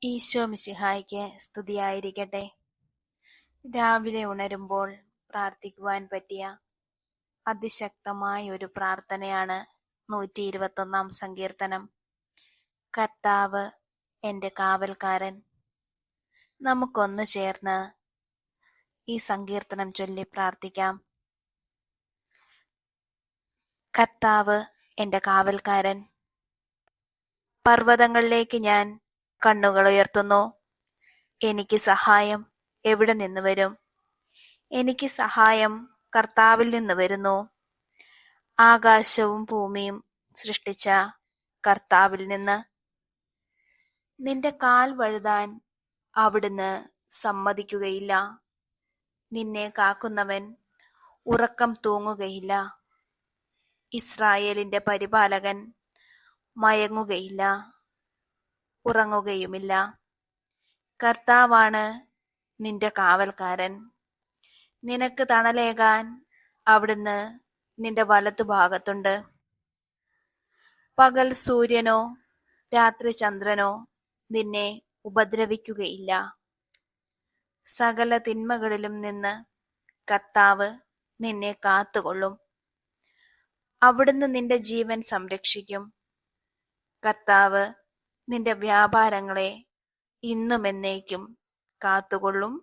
ഈശോ മിശിഹായ്ക്ക് സ്തുതിയായിരിക്കട്ടെ. രാവിലെ ഉണരുമ്പോൾ പ്രാർത്ഥിക്കുവാൻ പറ്റിയ അതിശക്തമായ ഒരു പ്രാർത്ഥനയാണ് 121 സങ്കീർത്തനം. കർത്താവ് എൻ്റെ കാവൽക്കാരൻ. നമുക്കൊന്ന് ചേർന്ന് ഈ സങ്കീർത്തനം ചൊല്ലി പ്രാർത്ഥിക്കാം. കർത്താവ് എൻ്റെ കാവൽക്കാരൻ. പർവ്വതങ്ങളിലേക്ക് ഞാൻ കണ്ണുകൾ ഉയർത്തുന്നു. എനിക്ക് സഹായം എവിടെ നിന്ന് വരും? എനിക്ക് സഹായം കർത്താവിൽ നിന്ന് വരുന്നു. ആകാശവും ഭൂമിയും സൃഷ്ടിച്ച കർത്താവിൽ നിന്ന്. നിന്റെ കാൽ വഴുതാൻ അവിടുന്ന് സമ്മതിക്കുകയില്ല. നിന്നെ കാക്കുന്നവൻ ഉറക്കം തൂങ്ങുകയില്ല. ഇസ്രായേലിന്റെ പരിപാലകൻ മയങ്ങുകയില്ല, ഉറങ്ങുകയുമില്ല. കർത്താവാണ് നിന്റെ കാവൽക്കാരൻ. നിനക്ക് തണലേകാൻ അവിടുന്ന് നിന്റെ വലത്തുഭാഗത്തുണ്ട്. പകൽ സൂര്യനോ രാത്രി ചന്ദ്രനോ നിന്നെ ഉപദ്രവിക്കുകയില്ല. സകല തിന്മകളിലും നിന്ന് കർത്താവ് നിന്നെ കാത്തുകൊള്ളും. അവിടുന്ന് നിന്റെ ജീവൻ സംരക്ഷിക്കും. കർത്താവ് നിന്റെ വ്യാപാരങ്ങളെ ഇന്നും എന്നേക്കും കാത്തുകൊള്ളും.